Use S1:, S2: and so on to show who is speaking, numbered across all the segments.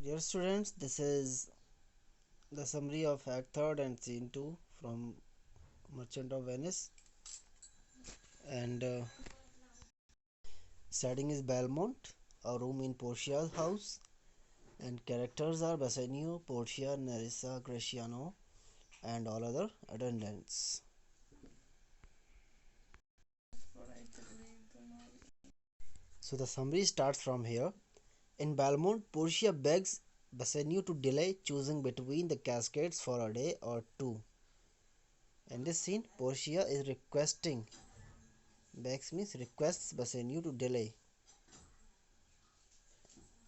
S1: Dear students, this is the summary of Act 3rd and Scene 2 from Merchant of Venice, and setting is Belmont, a room in Portia's house, and characters are Bassanio, Portia, Nerissa, Graciano, and all other attendants. So the summary starts from here. In Belmont, Portia begs Bassanio to delay choosing between the cascades for a day or two. In this scene, Portia is begs means requests Bassanio to delay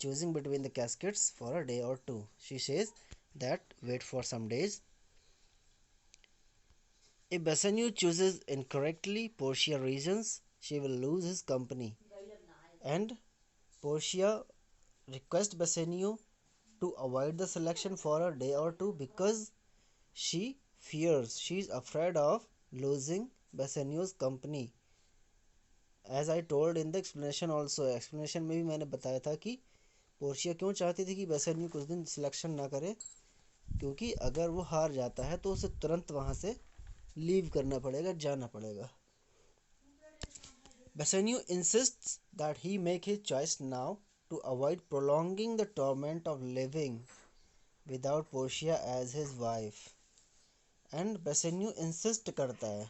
S1: choosing between the cascades for a day or two. She says that wait for some days. If Bassanio chooses incorrectly, Portia reasons she will lose his company, and Portia requests Bassanio to avoid the selection for a day or two because she's afraid of losing Bassanio's company. As I told in the explanation also, explanation में भी मैंने बताया था कि Portia क्यों चाहती थी कि बेसेनियो कुछ दिन सिलेक्शन ना करे, क्योंकि अगर वो हार जाता है तो उसे तुरंत वहाँ से लीव करना पड़ेगा, जाना पड़ेगा. Bassanio insists that he make his choice now to avoid prolonging the torment of living without Portia as his wife. And Bassanio insist करता है,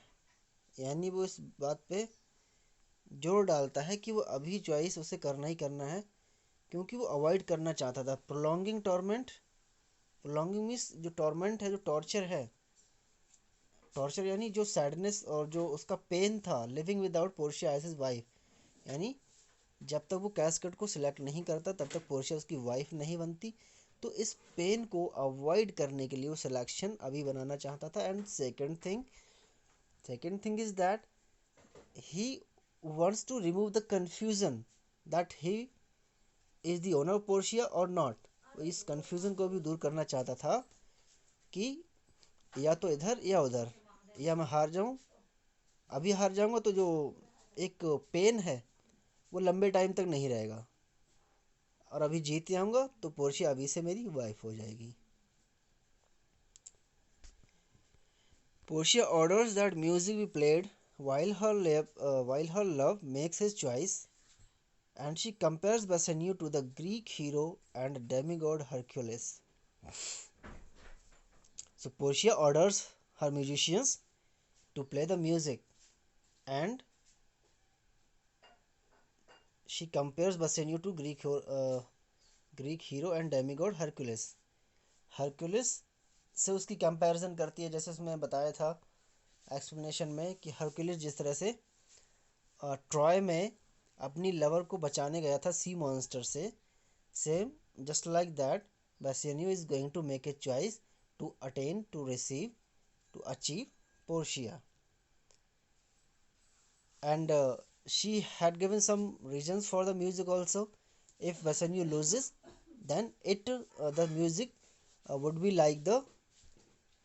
S1: यानी वो इस बात पे जोर डालता है कि वो अभी चॉइस उसे करना ही करना है, क्योंकि वो अवॉइड करना चाहता था प्रोलॉन्गिंग टॉर्मेंट. प्रोलॉन्गिंग मीन्स जो टॉर्मेंट है, जो टॉर्चर है, टॉर्चर यानी जो सैडनेस और जो उसका पेन था living without Portia as his wife, यानी जब तक वो कैसकट को सिलेक्ट नहीं करता तब तक पोर्शिया उसकी वाइफ नहीं बनती. तो इस पेन को अवॉइड करने के लिए वो सिलेक्शन अभी बनाना चाहता था. And second thing is that he wants to remove the confusion that he is the owner of Portia or not. इस confusion को भी दूर करना चाहता था कि या तो इधर या उधर, या मैं हार जाऊं, अभी हार जाऊंगा तो जो एक पेन है वो लंबे टाइम तक नहीं रहेगा, और अभी जीत जाऊंगा तो पोर्शिया अभी से मेरी वाइफ हो जाएगी. Portia orders that music be played while her love makes his choice, and she compares Bassanio to the Greek hero and demigod Hercules. So Portia orders her musicians to play the music, and she compares Bassanio to Greek hero and demigod Hercules. Hercules से उसकी comparison करती है, जैसे उसमें बताया था explanation में कि हरक्यूलिस जिस तरह से ट्रॉय में अपनी लवर को बचाने गया था सी मॉन्स्टर से, same just like that Bassanio is going to make a choice to attain, to achieve Portia. And she had given some reasons for the music also. If Bassanio loses, then the music would be like the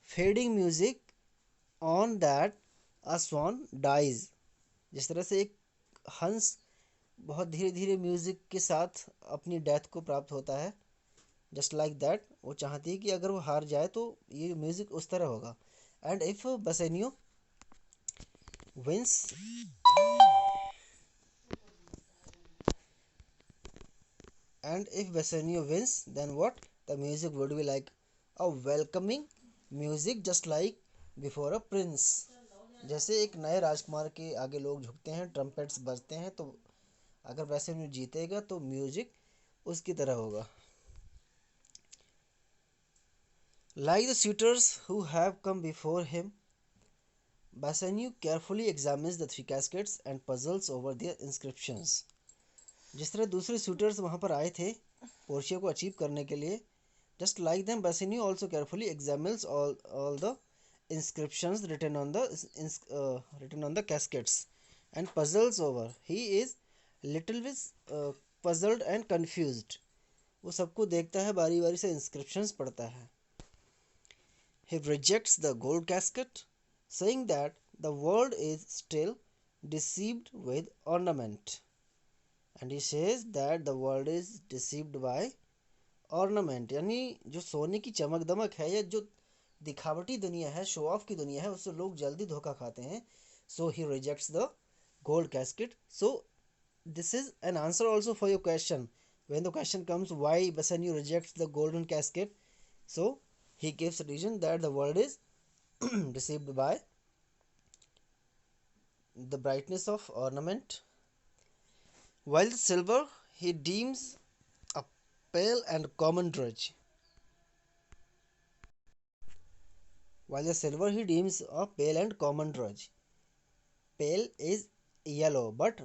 S1: fading music on that a swan dies. जिस तरह से एक हंस बहुत धीरे धीरे music के साथ अपनी डेथ को प्राप्त होता है, जस्ट लाइक दैट वो चाहती है कि अगर वो हार जाए तो ये म्यूजिक उस तरह होगा. And if Bassanio wins then what, the music would be like a welcoming music just like before a prince. जैसे एक नए राजकुमार के आगे लोग झुकते हैं, ट्रम्पेट्स बजते हैं, तो अगर बसेनियो जीतेगा तो म्यूजिक उसकी तरह होगा. Like the suitors who have come before him, Bassanio carefully examines the three cascades and puzzles over their inscriptions. जिस तरह दूसरे suitors वहाँ पर आए थे पोर्शिया को अचीव करने के लिए, just like them Bassanio also carefully examines all the inscriptions written on the cascades and puzzles over. He is little bit puzzled and confused. वो सबको देखता है, बारी बारी से inscriptions पढ़ता है. He rejects the gold casket, saying that the world is still deceived with ornament. And he says that the world is deceived by ornament यानी जो सोने की चमक दमक है या जो दिखावटी दुनिया है, शो ऑफ की दुनिया है, उससे लोग जल्दी धोखा खाते हैं. So he rejects the gold casket. So this is an answer also for your question. When the question comes why Bassanio rejects the golden casket, so he gives a reason that the world is deceived by the brightness of ornament, while the silver he deems a pale and common drudge. While the silver he deems a pale and common drudge. Pale is yellow, but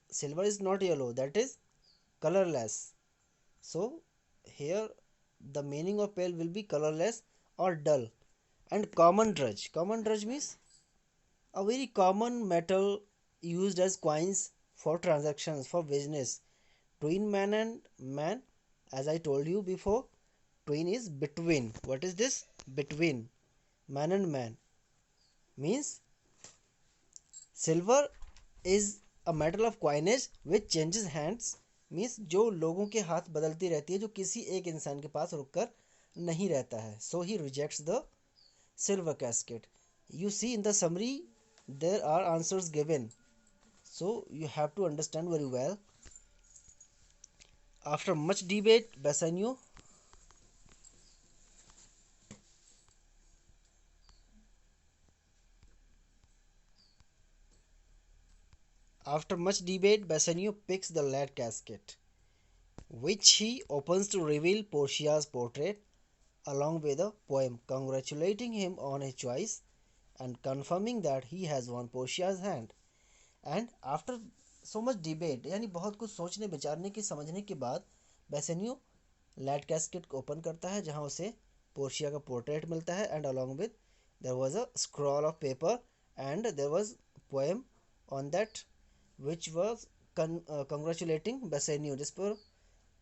S1: silver is not yellow, that is colorless. So here the meaning of pale will be colorless or dull. And common drudge. Common drudge means a very common metal used as coins for transactions, for business. Twin man and man, as I told you before, twin is between. What is this? Between. Man and man means silver is a metal of coinage which changes hands, means जो लोगों के हाथ बदलती रहती है, जो किसी एक इंसान के पास रुककर नहीं रहता है. So he rejects the silver casket. You see in the summary there are answers given, so you have to understand very well. After much debate, Bassanio picks the lead casket, which he opens to reveal Portia's portrait along with a poem congratulating him on his choice and confirming that he has won Portia's hand. And after so much debate, यानी बहुत कुछ सोचने विचारने की समझने के बाद Bassanio lead casket को open करता है, जहां उसे पोर्शिया का पोर्ट्रेट मिलता है. And along with there was a scroll of paper and there was poem on that which was congratulating Bassanio, जिस पर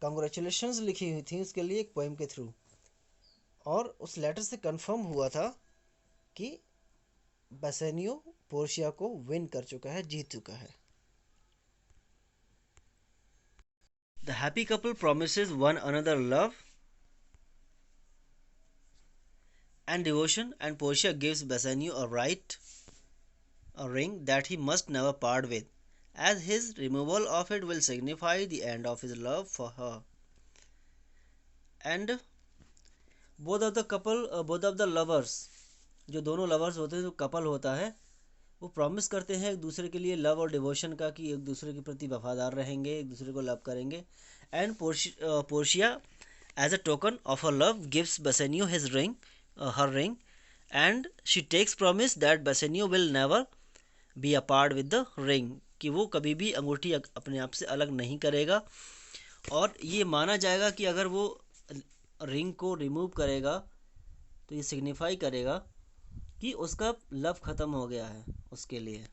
S1: कंग्रेचुलेशंस लिखी हुई थी उसके लिए एक पोएम के थ्रू. और उस लेटर से कंफर्म हुआ था कि बेसेनियो पोर्शिया को विन कर चुका है, जीत चुका है. The happy couple promises one another love and devotion, and Portia gives Bassanio a ring that he must never part with, as his removal of it will signify the end of his love for her. And both of the lovers, जो दोनों lovers होते हैं, जो couple होता है, वो promise करते हैं एक दूसरे के लिए लव और डिवोशन का, कि एक दूसरे के प्रति वफादार रहेंगे, एक दूसरे को लव करेंगे. And Portia as a token of her love gives Bassanio her ring, and she takes promise that Bassanio will never be apart with the ring, कि वो कभी भी अंगूठी अपने आप से अलग नहीं करेगा. और ये माना जाएगा कि अगर वो रिंग को रिमूव करेगा तो ये सिग्निफाई करेगा कि उसका लव ख़त्म हो गया है उसके लिए.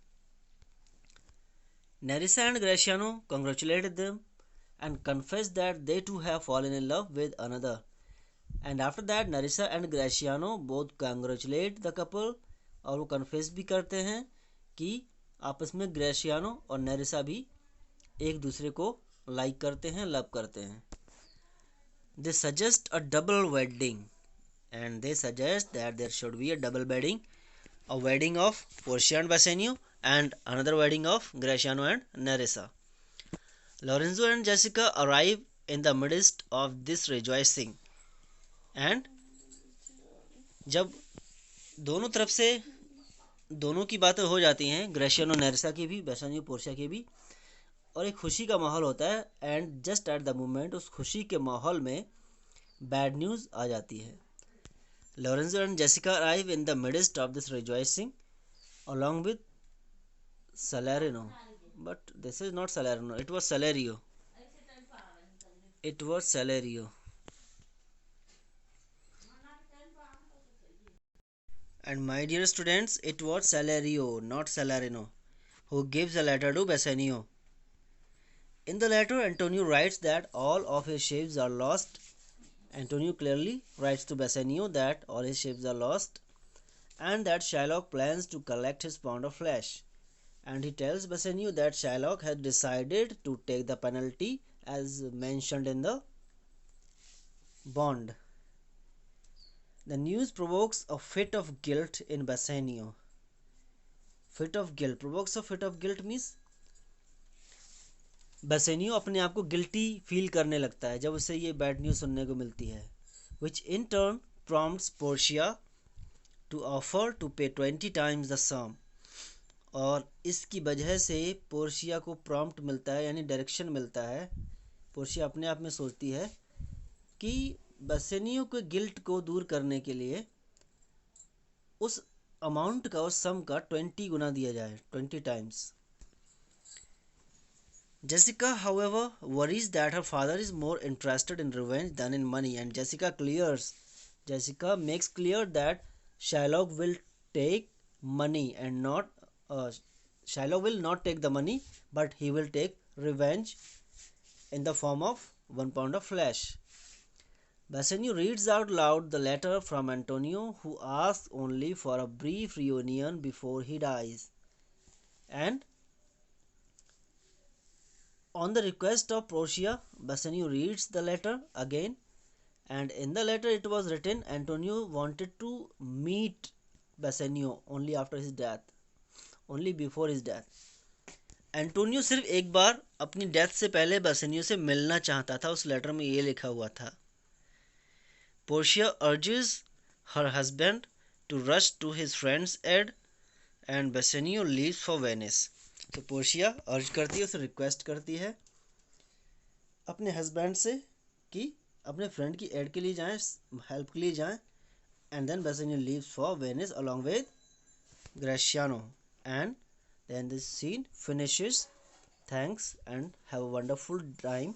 S1: Nerissa and Graciano congratulated them and confessed that they too have fallen in love with another. And after that Nerissa and Graciano both congratulate the couple, और वो कन्फेस भी करते हैं कि आपस में ग्रेशियानो और नेरिसा भी एक दूसरे को लाइक करते हैं, लव करते हैं. They suggest a double wedding, and they suggest that there should be a double wedding, a wedding of Portia and Bassanio and another wedding of Graciano and Nerissa. Lorenzo and Jessica arrive in the midst of this rejoicing, and जब दोनों तरफ से दोनों की बातें हो जाती हैं, ग्रेशियानो नेरिसा की भी, बेसानियो पोर्शिया की भी, और एक खुशी का माहौल होता है. And just at the moment उस खुशी के माहौल में बैड न्यूज़ आ जाती है. Lorenzo and Jessica arrive in the midst of this rejoicing along with Salarino. But this is not Salarino, it was Salario. It was Salario. And my dear students, it was Salario, not Salarino, who gives a letter to Bassanio. In the letter, Antonio writes that all of his ships are lost. Antonio clearly writes to Bassanio that all his ships are lost and that Shylock plans to collect his pound of flesh. And he tells Bassanio that Shylock has decided to take the penalty as mentioned in the bond. The news provokes a fit of guilt in Bassanio. Fit of guilt provokes a fit of guilt means Bassanio अपने आप को guilty feel करने लगता है जब उसे ये bad news सुनने को मिलती है, which in turn prompts Portia to offer to pay 20 times the सम। और इसकी वजह से पोर्शिया को प्रॉम्प्ट मिलता है यानी डायरेक्शन मिलता है। पोर्शिया अपने आप में सोचती है कि बेसेनियो के गिल्ट को दूर करने के लिए उस अमाउंट का, उस सम का 20 गुना दिया जाए, 20 times. Jessica, however, worries that her father is more interested in revenge than in money, and Jessica makes clear that Shylock will take money and not Shylock will not take the money, but he will take revenge in the form of 1 pound of flesh. Bassanio reads out loud the letter from Antonio, who asks only for a brief reunion before he dies, and on the request of Portia, Bassanio reads the letter again, and in the letter it was written Antonio wanted to meet Bassanio only after his death, only before his death. Antonio सिर्फ एक बार अपनी death से पहले Bassanio से मिलना चाहता था, उस लेटर में ये लिखा हुआ था। Portia urges her husband to rush to his friend's aid and Bassanio leaves for Venice. तो पोर्शिया अर्ज करती है, उसे रिक्वेस्ट करती है अपने हस्बैंड से कि अपने फ्रेंड की एड के लिए जाएं, हेल्प के लिए जाएं, and then Bassanio leaves for Venice along with Gratiano, and then this scene finishes. Thanks and have a wonderful time.